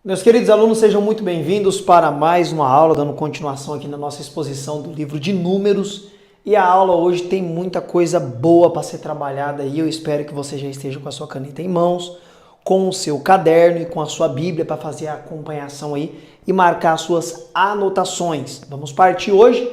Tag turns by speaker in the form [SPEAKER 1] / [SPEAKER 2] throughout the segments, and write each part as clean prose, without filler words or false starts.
[SPEAKER 1] Meus queridos alunos, sejam muito bem-vindos para mais uma aula, dando continuação aqui na nossa exposição do livro de Números. E a aula hoje tem muita coisa boa para ser trabalhada e eu espero que você já esteja com a sua caneta em mãos, com o seu caderno e com a sua Bíblia para fazer a acompanhação aí e marcar suas anotações. Vamos partir hoje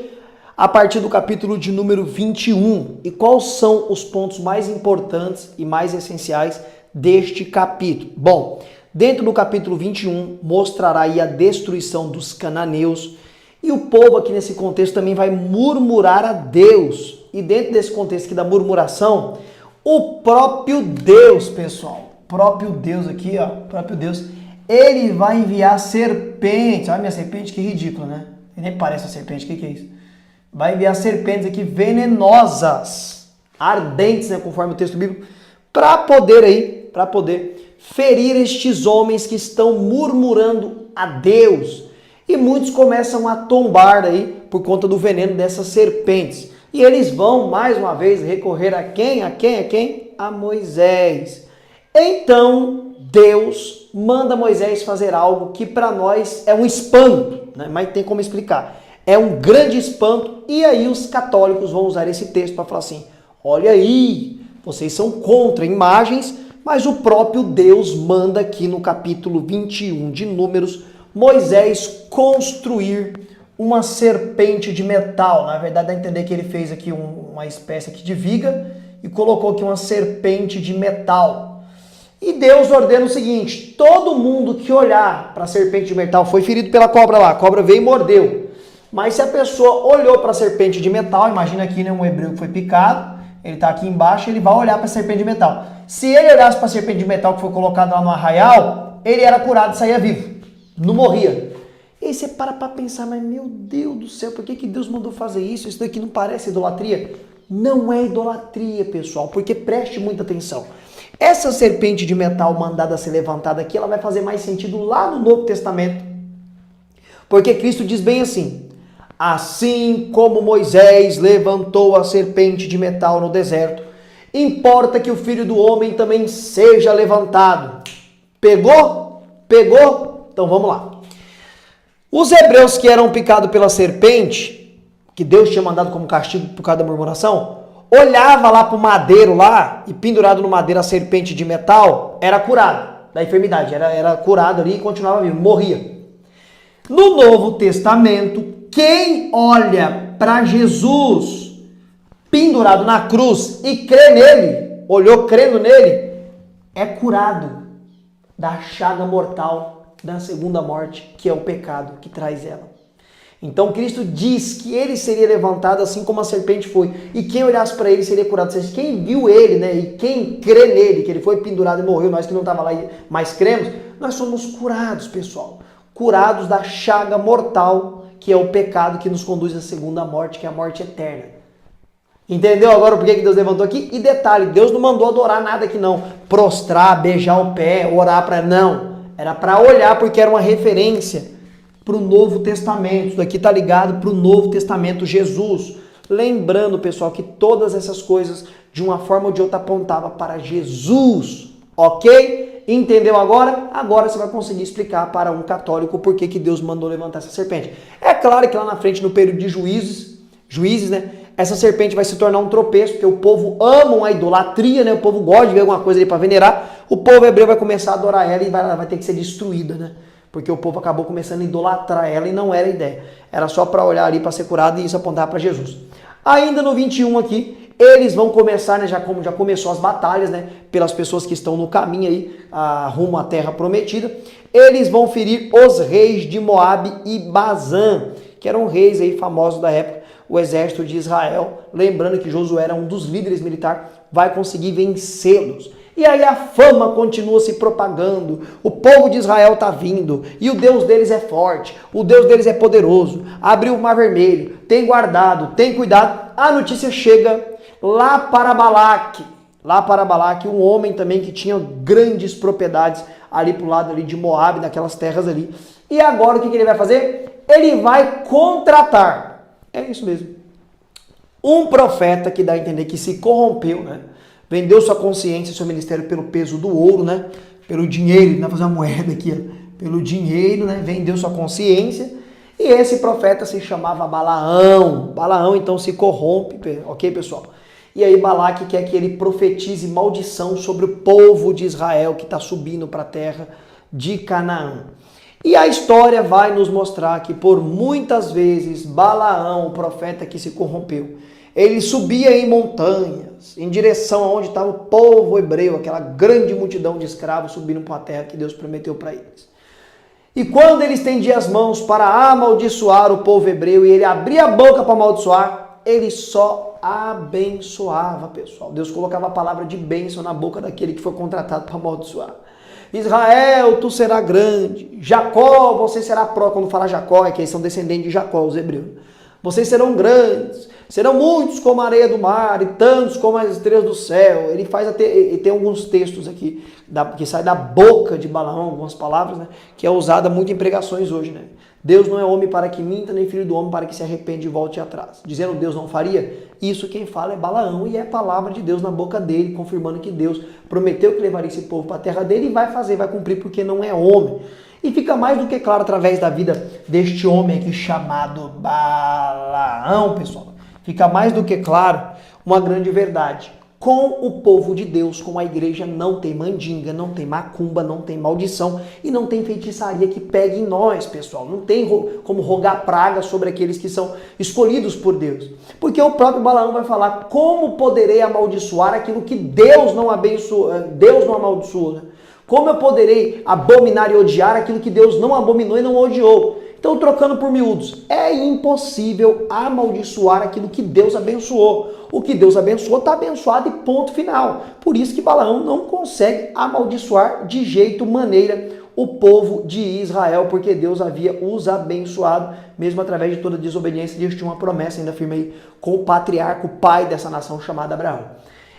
[SPEAKER 1] a partir do capítulo de número 21. E quais são os pontos mais importantes e mais essenciais deste capítulo? Bom, dentro do capítulo 21, mostrará aí a destruição dos cananeus. E o povo aqui nesse contexto também vai murmurar a Deus. E dentro desse contexto aqui da murmuração, o próprio Deus, pessoal, o próprio Deus aqui, ó, o próprio Deus, ele vai enviar serpentes. Olha a minha serpente, que ridícula, né? Nem parece uma serpente, o que é isso? Vai enviar serpentes aqui venenosas, ardentes, né, conforme o texto bíblico, para poder ferir estes homens que estão murmurando a Deus. E muitos começam a tombar aí por conta do veneno dessas serpentes. E eles vão, mais uma vez, recorrer a quem? A Moisés. Então, Deus manda Moisés fazer algo que para nós é um espanto, né? Mas tem como explicar. É um grande espanto. E aí os católicos vão usar esse texto para falar assim, olha aí, vocês são contra imagens, mas o próprio Deus manda aqui no capítulo 21 de Números, Moisés construir uma serpente de metal. Na verdade, dá a entender que ele fez aqui uma espécie aqui de viga e colocou aqui uma serpente de metal. E Deus ordena o seguinte, todo mundo que olhar para a serpente de metal, foi ferido pela cobra lá, a cobra veio e mordeu. Mas se a pessoa olhou para a serpente de metal, imagina aqui, né, um hebreu que foi picado, ele está aqui embaixo, ele vai olhar para a serpente de metal. Se ele olhasse para a serpente de metal que foi colocada lá no arraial, ele era curado e saía vivo, não morria. E aí você para pensar, mas meu Deus do céu, por que Deus mandou fazer isso? Isso daqui não parece idolatria? Não é idolatria, pessoal, porque preste muita atenção. Essa serpente de metal mandada a ser levantada aqui, ela vai fazer mais sentido lá no Novo Testamento. Porque Cristo diz bem assim, assim como Moisés levantou a serpente de metal no deserto, importa que o Filho do Homem também seja levantado. Pegou? Pegou? Então vamos lá. Os hebreus que eram picados pela serpente, que Deus tinha mandado como castigo por causa da murmuração, olhava lá para o madeiro lá, e pendurado no madeiro a serpente de metal, era curado da enfermidade, era curado ali e continuava vivo, morria. No Novo Testamento, quem olha para Jesus pendurado na cruz e crê nele, olhou crendo nele, é curado da chaga mortal da segunda morte, que é o pecado que traz ela. Então Cristo diz que ele seria levantado assim como a serpente foi, e quem olhasse para ele seria curado. Ou seja, quem viu ele, né, e quem crê nele, que ele foi pendurado e morreu, nós que não estávamos lá mais cremos, nós somos curados, pessoal. Curados da chaga mortal, que é o pecado que nos conduz à segunda morte, que é a morte eterna. Entendeu agora por que Deus levantou aqui? E detalhe, Deus não mandou adorar nada aqui não. Prostrar, beijar o pé, orar para... Não. Era para olhar, porque era uma referência para o Novo Testamento. Isso daqui está ligado para o Novo Testamento, Jesus. Lembrando, pessoal, que todas essas coisas, de uma forma ou de outra, apontavam para Jesus. Ok? Entendeu agora? Agora você vai conseguir explicar para um católico por que Deus mandou levantar essa serpente. É claro que lá na frente, no período de juízes, né? Essa serpente vai se tornar um tropeço, porque o povo ama a idolatria, né? O povo gosta de ver alguma coisa ali para venerar. O povo hebreu vai começar a adorar ela e vai ter que ser destruída, né? Porque o povo acabou começando a idolatrar ela e não era a ideia. Era só para olhar ali para ser curado e isso apontar para Jesus. Ainda no 21 aqui, eles vão começar, né, já começou as batalhas, né, pelas pessoas que estão no caminho aí, rumo à terra prometida. Eles vão ferir os reis de Moabe e Bazã, que eram reis aí famosos da época, o exército de Israel. Lembrando que Josué era um dos líderes militares, vai conseguir vencê-los. E aí a fama continua se propagando, o povo de Israel está vindo, e o Deus deles é forte, o Deus deles é poderoso, abriu o mar vermelho, tem guardado, tem cuidado. A notícia chega lá para Balaque, um homem também que tinha grandes propriedades ali para o lado ali de Moabe, naquelas terras ali. E agora o que ele vai fazer? Ele vai contratar, é isso mesmo, um profeta que dá a entender que se corrompeu, né? Vendeu sua consciência e seu ministério pelo peso do ouro, né? Pelo dinheiro, ele vai fazer uma moeda aqui, ó. pelo dinheiro, né? Vendeu sua consciência. E esse profeta se chamava Balaão. Balaão então se corrompe, ok, pessoal? E aí Balaque quer que ele profetize maldição sobre o povo de Israel que está subindo para a terra de Canaã. E a história vai nos mostrar que por muitas vezes Balaão, o profeta que se corrompeu, ele subia em montanhas, em direção aonde estava o povo hebreu, aquela grande multidão de escravos subindo para a terra que Deus prometeu para eles. E quando ele estendia as mãos para amaldiçoar o povo hebreu e ele abria a boca para amaldiçoar, ele só abençoava, pessoal. Deus colocava a palavra de bênção na boca daquele que foi contratado para amaldiçoar. Israel, tu será grande. Jacó, você será quando fala Jacó, é que eles são descendentes de Jacó, os hebreus. Vocês serão grandes, serão muitos como a areia do mar e tantos como as estrelas do céu. Ele tem alguns textos aqui que saem da boca de Balaão, algumas palavras, né, que é usada muito em pregações hoje, né? Deus não é homem para que minta, nem filho do homem para que se arrepende e volte atrás. Dizendo Deus não faria, isso quem fala é Balaão e é a palavra de Deus na boca dele, confirmando que Deus prometeu que levaria esse povo para a terra dele e vai fazer, vai cumprir porque não é homem. E fica mais do que claro através da vida deste homem aqui chamado Balaão, pessoal. Fica mais do que claro uma grande verdade. Com o povo de Deus, com a igreja, não tem mandinga, não tem macumba, não tem maldição e não tem feitiçaria que pegue em nós, pessoal. Não tem como rogar praga sobre aqueles que são escolhidos por Deus. Porque o próprio Balaão vai falar: como poderei amaldiçoar aquilo que Deus não abençoa, Deus não amaldiçoou, né? Como eu poderei abominar e odiar aquilo que Deus não abominou e não odiou? Então, trocando por miúdos, é impossível amaldiçoar aquilo que Deus abençoou. O que Deus abençoou está abençoado e ponto final. Por isso que Balaão não consegue amaldiçoar de jeito, maneira, o povo de Israel, porque Deus havia os abençoado, mesmo através de toda desobediência. Deus tinha uma promessa ainda firme aí com o patriarca, o pai dessa nação chamada Abraão.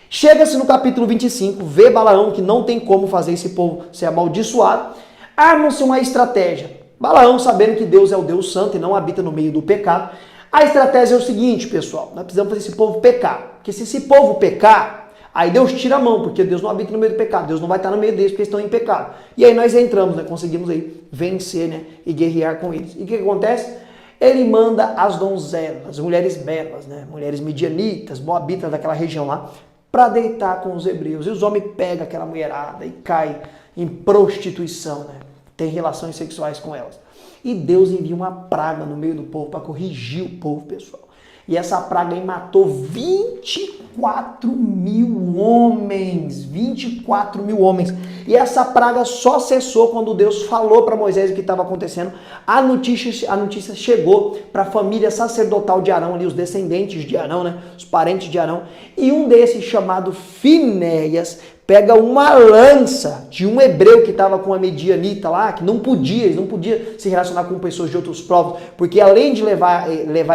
[SPEAKER 1] Chega-se no capítulo 25, vê Balaão que não tem como fazer esse povo ser amaldiçoado, armam-se uma estratégia. Balaão, sabendo que Deus é o Deus santo e não habita no meio do pecado, a estratégia é o seguinte, pessoal: nós precisamos fazer esse povo pecar. Porque se esse povo pecar, aí Deus tira a mão, porque Deus não habita no meio do pecado. Deus não vai estar no meio deles porque eles estão em pecado. E aí nós entramos, né? Conseguimos aí vencer, né? E guerrear com eles. E o que acontece? Ele manda as donzelas, mulheres belas, né? Mulheres midianitas, moabitas daquela região lá, para deitar com os hebreus. E os homens pegam aquela mulherada e caem em prostituição, né? Tem relações sexuais com elas. E Deus envia uma praga no meio do povo para corrigir o povo, pessoal. E essa praga aí matou 24 mil homens. 24 mil homens. E essa praga só cessou quando Deus falou para Moisés o que estava acontecendo. A notícia chegou para a família sacerdotal de Arão, ali, os descendentes de Arão, né? Os parentes de Arão. E um desses, chamado Finéias, pega uma lança de um hebreu que estava com a medianita lá, que eles não podiam se relacionar com pessoas de outros povos, porque além de levar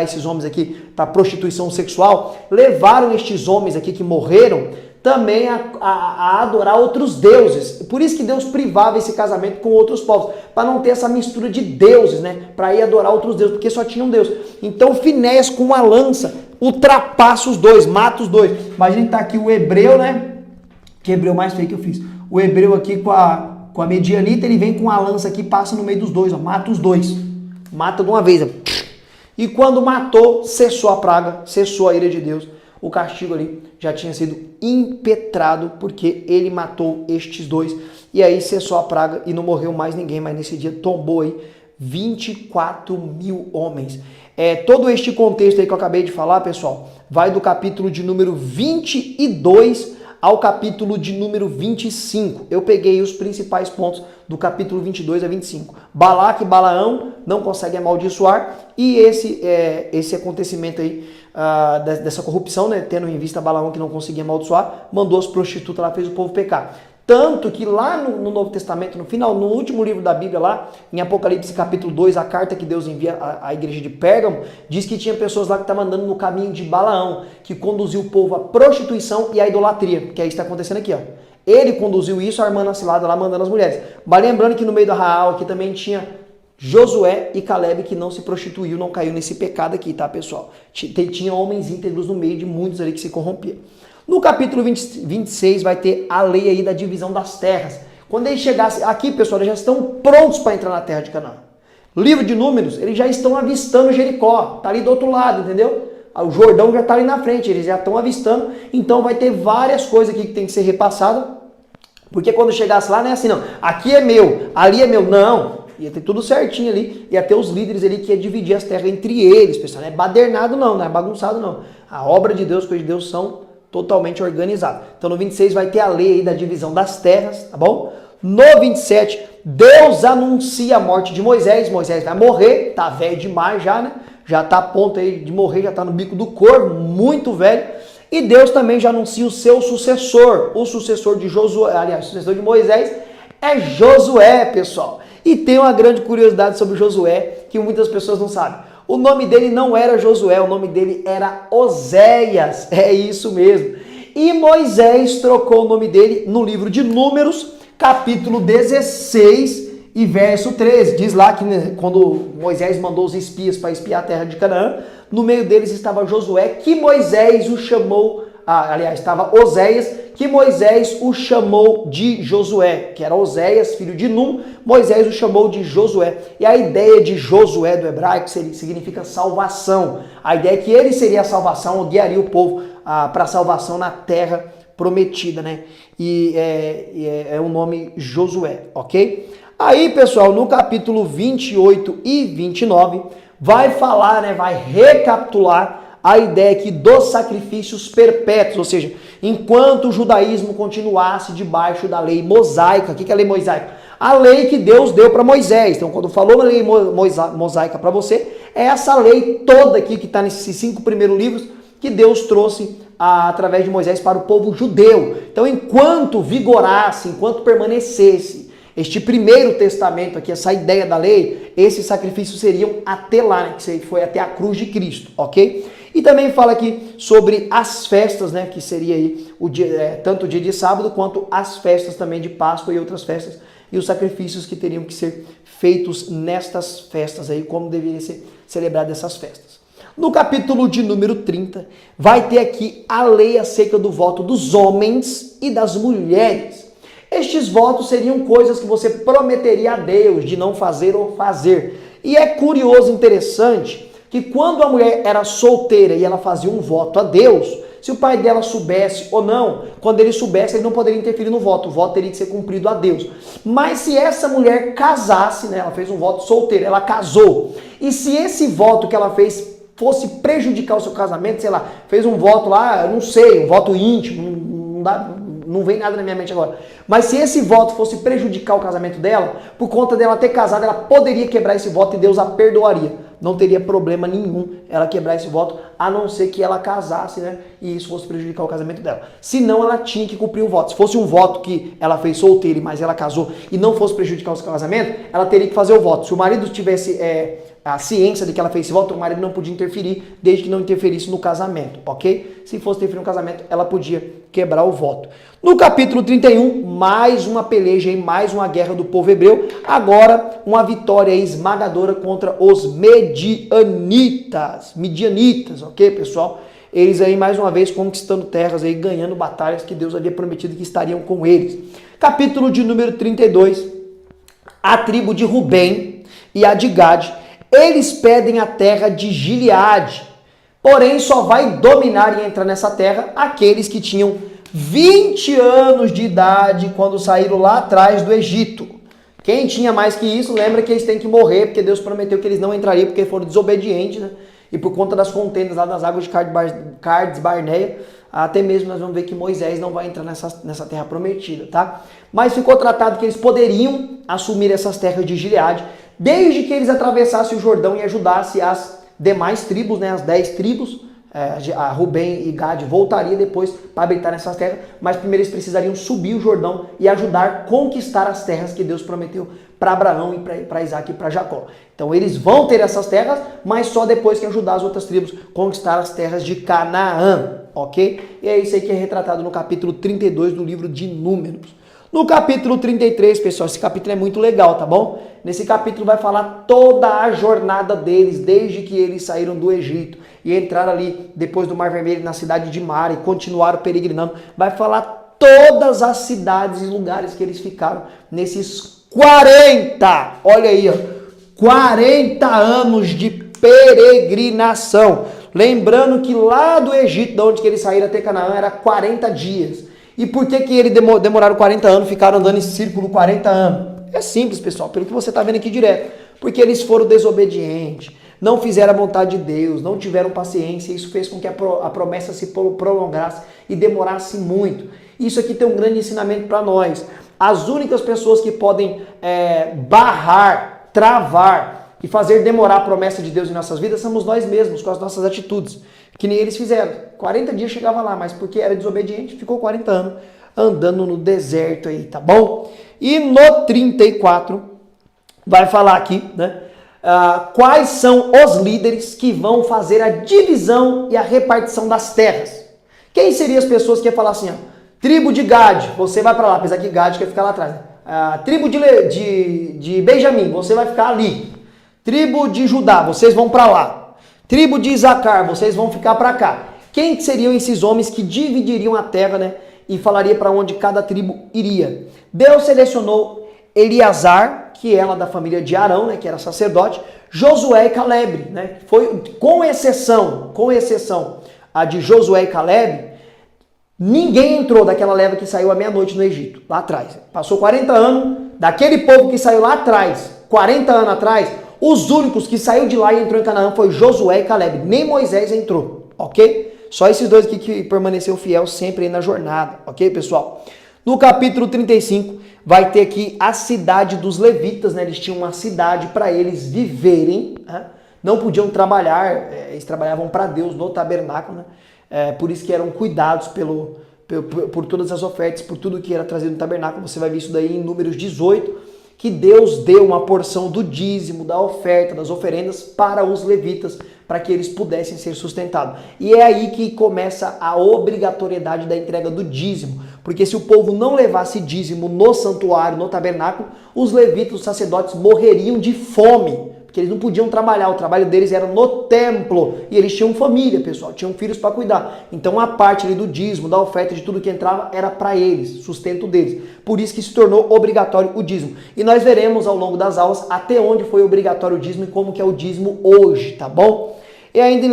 [SPEAKER 1] esses homens aqui para prostituição sexual, levaram estes homens aqui que morreram também a adorar outros deuses. Por isso que Deus privava esse casamento com outros povos, para não ter essa mistura de deuses, né? Para ir adorar outros deuses, porque só tinha um Deus. Então Finéias, com uma lança, ultrapassa os dois, mata os dois. Imagina que tá aqui o hebreu, né? Que hebreu mais feio que eu fiz. O hebreu aqui com a medianita, ele vem com a lança aqui, passa no meio dos dois, ó, mata os dois. Mata de uma vez. Ó. E quando matou, cessou a praga, cessou a ira de Deus. O castigo ali já tinha sido impetrado, porque ele matou estes dois. E aí cessou a praga e não morreu mais ninguém, mas nesse dia tombou aí 24 mil homens. Todo este contexto aí que eu acabei de falar, pessoal, vai do capítulo de número 22 ao capítulo de número 25. Eu peguei os principais pontos do capítulo 22 a 25. Balaque e Balaão não conseguem amaldiçoar, e esse acontecimento aí, dessa corrupção, né, tendo em vista Balaão que não conseguia amaldiçoar, mandou as prostitutas lá, fez o povo pecar. Tanto que lá no Novo Testamento, no final, no último livro da Bíblia lá, em Apocalipse capítulo 2, a carta que Deus envia à igreja de Pérgamo, diz que tinha pessoas lá que estavam andando no caminho de Balaão, que conduziu o povo à prostituição e à idolatria, que é isso que está acontecendo aqui, ó. Ele conduziu isso, armando a cilada lá, mandando as mulheres. Mas lembrando que no meio do arraial aqui também tinha Josué e Caleb, que não se prostituiu, não caiu nesse pecado aqui, tá, pessoal? Tinha homens íntegros no meio de muitos ali que se corrompiam. No capítulo 26 vai ter a lei aí da divisão das terras. Quando eles chegassem aqui, pessoal, eles já estão prontos para entrar na terra de Canaã. Livro de Números, eles já estão avistando Jericó, tá ali do outro lado, entendeu? O Jordão já está ali na frente, eles já estão avistando, então vai ter várias coisas aqui que tem que ser repassada, porque quando chegasse lá não é assim não, aqui é meu, ali é meu, não, ia ter tudo certinho ali, ia ter os líderes ali que ia dividir as terras entre eles, pessoal, não é badernado não é bagunçado não, a obra de Deus, coisas de Deus são totalmente organizadas. Então no 26 vai ter a lei aí da divisão das terras, tá bom? No 27, Deus anuncia a morte de Moisés. Moisés vai morrer, tá velho demais já, né? Já tá a ponto aí de morrer, já tá no bico do corvo, muito velho. E Deus também já anuncia o seu sucessor. O sucessor de Josué, aliás, o sucessor de Moisés é Josué, pessoal. E tem uma grande curiosidade sobre Josué, que muitas pessoas não sabem. O nome dele não era Josué, o nome dele era Oséias. É isso mesmo. E Moisés trocou o nome dele no livro de Números, capítulo 16 e verso 13. Diz lá que quando Moisés mandou os espias para espiar a terra de Canaã, no meio deles estava Josué, que Moisés o chamou, aliás, estava Oséias, que Moisés o chamou de Josué, que era Oséias, filho de Num, Moisés o chamou de Josué. E a ideia de Josué do hebraico significa salvação. A ideia é que ele seria a salvação, guiaria o povo para a salvação na terra prometida, né? E é o nome Josué, ok? Aí, pessoal, no capítulo 28 e 29, vai falar, né? Vai recapitular a ideia aqui dos sacrifícios perpétuos, ou seja, enquanto o judaísmo continuasse debaixo da lei mosaica. O que é a lei mosaica? A lei que Deus deu para Moisés. Então, quando falou na lei mosaica para você, é essa lei toda aqui que está nesses 5 primeiros livros que Deus trouxe através de Moisés para o povo judeu. Então, enquanto vigorasse, enquanto permanecesse este primeiro testamento aqui, essa ideia da lei, esses sacrifícios seriam até lá, né, que foi até a cruz de Cristo, ok? E também fala aqui sobre as festas, né, que seria aí tanto o dia de sábado quanto as festas também de Páscoa e outras festas, e os sacrifícios que teriam que ser feitos nestas festas aí, como deveriam ser celebradas essas festas. No capítulo de número 30, vai ter aqui a lei acerca do voto dos homens e das mulheres. Estes votos seriam coisas que você prometeria a Deus de não fazer ou fazer. E é curioso, interessante, que quando a mulher era solteira e ela fazia um voto a Deus, se o pai dela soubesse ou não, quando ele soubesse, ele não poderia interferir no voto. O voto teria que ser cumprido a Deus. Mas se essa mulher casasse, né, ela fez um voto solteira, ela casou, e se esse voto que ela fez fosse prejudicar o seu casamento, sei lá, fez um voto lá, não sei, um voto íntimo, não vem nada na minha mente agora. Mas se esse voto fosse prejudicar o casamento dela, por conta dela ter casado, ela poderia quebrar esse voto e Deus a perdoaria. Não teria problema nenhum ela quebrar esse voto, a não ser que ela casasse, né? E isso fosse prejudicar o casamento dela. Se não, ela tinha que cumprir o voto. Se fosse um voto que ela fez solteira, mas ela casou e não fosse prejudicar o seu casamento, ela teria que fazer o voto. Se o marido tivesse a ciência de que ela fez esse voto, o marido não podia interferir, desde que não interferisse no casamento, ok? Se fosse interferir no casamento, ela podia quebrar o voto. No capítulo 31, mais uma peleja e mais uma guerra do povo hebreu. Agora, uma vitória esmagadora contra os midianitas, ok, pessoal? Eles aí, mais uma vez, conquistando terras, aí, ganhando batalhas que Deus havia prometido que estariam com eles. Capítulo de número 32, a tribo de Rubem e a de Gade, eles pedem a terra de Gileade, porém só vai dominar e entrar nessa terra aqueles que tinham 20 anos de idade quando saíram lá atrás do Egito. Quem tinha mais que isso, lembra que eles têm que morrer, porque Deus prometeu que eles não entrariam, porque foram desobedientes, né? E por conta das contendas lá das águas de Cades Barneia, até mesmo nós vamos ver que Moisés não vai entrar nessa terra prometida, tá? Mas ficou tratado que eles poderiam assumir essas terras de Gileade, desde que eles atravessassem o Jordão e ajudassem as demais tribos, né, as 10 tribos, a Rubem e Gade voltaria depois para habitar nessas terras, mas primeiro eles precisariam subir o Jordão e ajudar a conquistar as terras que Deus prometeu para Abraão e para Isaac e para Jacó. Então eles vão ter essas terras, mas só depois que ajudar as outras tribos a conquistar as terras de Canaã, ok? E é isso aí que é retratado no capítulo 32 do livro de Números. No capítulo 33, pessoal, esse capítulo é muito legal, tá bom? Nesse capítulo vai falar toda a jornada deles, desde que eles saíram do Egito e entraram ali depois do Mar Vermelho na cidade de Mara e continuaram peregrinando. Vai falar todas as cidades e lugares que eles ficaram nesses 40, olha aí, ó, 40 anos de peregrinação. Lembrando que lá do Egito, de onde que eles saíram até Canaã, era 40 dias. E por que que eles demoraram 40 anos, ficaram andando em círculo 40 anos? É simples, pessoal, pelo que você está vendo aqui direto. Porque eles foram desobedientes, não fizeram a vontade de Deus, não tiveram paciência. Isso fez com que a promessa se prolongasse e demorasse muito. Isso aqui tem um grande ensinamento para nós. As únicas pessoas que podem barrar, travar e fazer demorar a promessa de Deus em nossas vidas somos nós mesmos, com as nossas atitudes. Que nem eles fizeram. 40 dias chegava lá, mas porque era desobediente, ficou 40 anos andando no deserto aí, tá bom? E no 34, vai falar aqui, né? Quais são os líderes que vão fazer a divisão e a repartição das terras. Quem seriam as pessoas que iam falar assim, ó, tribo de Gade, você vai para lá, apesar que Gade quer ficar lá atrás. Né? Tribo de Benjamim, você vai ficar ali. Tribo de Judá, vocês vão para lá. Tribo de Isacar, vocês vão ficar para cá. Quem seriam esses homens que dividiriam a terra, né? E falaria para onde cada tribo iria. Deus selecionou Eleazar, que era da família de Arão, né, que era sacerdote, Josué e Caleb, né, foi com exceção a de Josué e Caleb, ninguém entrou daquela leva que saiu à meia-noite no Egito, lá atrás. Passou 40 anos, daquele povo que saiu lá atrás, 40 anos atrás, os únicos que saiu de lá e entrou em Canaã foi Josué e Caleb, nem Moisés entrou, ok? Só esses dois aqui que permaneceu fiel sempre aí na jornada, ok, pessoal? No capítulo 35, vai ter aqui a cidade dos levitas, né? Eles tinham uma cidade para eles viverem, né? Não podiam trabalhar, eles trabalhavam para Deus no tabernáculo, né? Por isso que eram cuidados por todas as ofertas, por tudo que era trazido no tabernáculo. Você vai ver isso daí em Números 18, que Deus deu uma porção do dízimo, da oferta, das oferendas para os levitas, para que eles pudessem ser sustentados. E é aí que começa a obrigatoriedade da entrega do dízimo, porque se o povo não levasse dízimo no santuário, no tabernáculo, os levitas, os sacerdotes morreriam de fome, porque eles não podiam trabalhar, o trabalho deles era no templo, e eles tinham família, pessoal, tinham filhos para cuidar. Então a parte ali do dízimo, da oferta, de tudo que entrava, era para eles, sustento deles. Por isso que se tornou obrigatório o dízimo. E nós veremos ao longo das aulas até onde foi obrigatório o dízimo e como que é o dízimo hoje, tá bom? E ainda em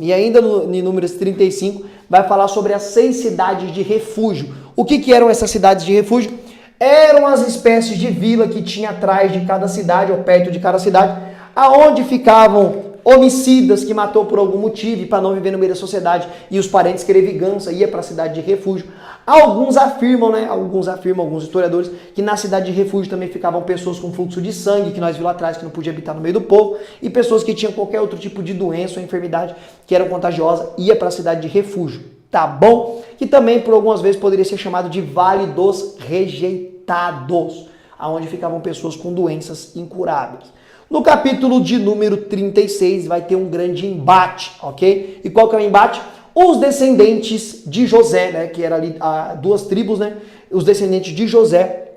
[SPEAKER 1] e ainda em Números 35, vai falar sobre as 6 cidades de refúgio. O que eram essas cidades de refúgio? Eram as espécies de vila que tinha atrás de cada cidade, ou perto de cada cidade, aonde ficavam homicidas que matou por algum motivo e para não viver no meio da sociedade e os parentes querer vingança, ia para a cidade de refúgio. Alguns afirmam, alguns historiadores, que na cidade de refúgio também ficavam pessoas com fluxo de sangue, que nós vimos lá atrás, que não podia habitar no meio do povo, e pessoas que tinham qualquer outro tipo de doença ou enfermidade que era contagiosa, ia para a cidade de refúgio, tá bom? Que também por algumas vezes poderia ser chamado de Vale dos Rejeitados, aonde ficavam pessoas com doenças incuráveis. No capítulo de número 36 vai ter um grande embate, ok? E qual que é o embate? Os descendentes de José, né, que era ali 2 tribos, né? Os descendentes de José,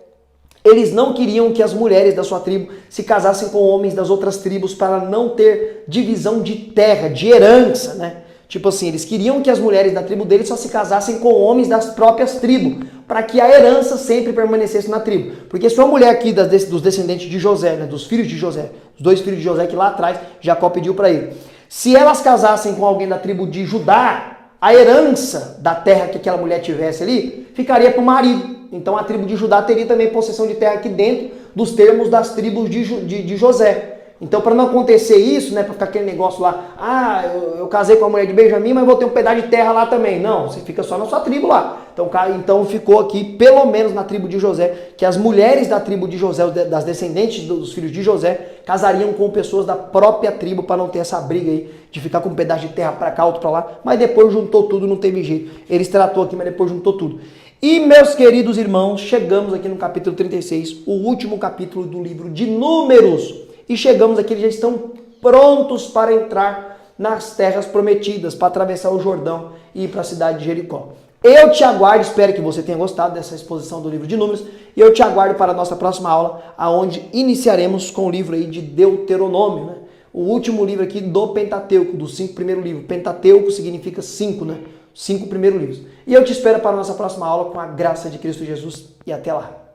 [SPEAKER 1] eles não queriam que as mulheres da sua tribo se casassem com homens das outras tribos para não ter divisão de terra, de herança, né? Tipo assim, eles queriam que as mulheres da tribo deles só se casassem com homens das próprias tribos, para que a herança sempre permanecesse na tribo. Porque se uma mulher aqui dos descendentes de José, né, dos filhos de José, os 2 filhos de José que lá atrás Jacó pediu para ele, se elas casassem com alguém da tribo de Judá, a herança da terra que aquela mulher tivesse ali ficaria para o marido. Então a tribo de Judá teria também possessão de terra aqui dentro dos termos das tribos de José. Então, para não acontecer isso, né, para ficar aquele negócio lá, eu casei com a mulher de Benjamim, mas vou ter um pedaço de terra lá também. Não, você fica só na sua tribo lá. Então ficou aqui, pelo menos na tribo de José, que as mulheres da tribo de José, das descendentes dos filhos de José, casariam com pessoas da própria tribo para não ter essa briga aí de ficar com um pedaço de terra para cá, outro para lá. Mas depois juntou tudo, não teve jeito. Eles tratou aqui, mas depois juntou tudo. E, meus queridos irmãos, chegamos aqui no capítulo 36, o último capítulo do livro de Números. E chegamos aqui, eles já estão prontos para entrar nas terras prometidas, para atravessar o Jordão e ir para a cidade de Jericó. Eu te aguardo, espero que você tenha gostado dessa exposição do livro de Números, e eu te aguardo para a nossa próxima aula, aonde iniciaremos com o livro aí de Deuteronômio, né? O último livro aqui do Pentateuco, dos 5 primeiros livros. Pentateuco significa 5, né? 5 primeiros livros. E eu te espero para a nossa próxima aula com a graça de Cristo Jesus e até lá.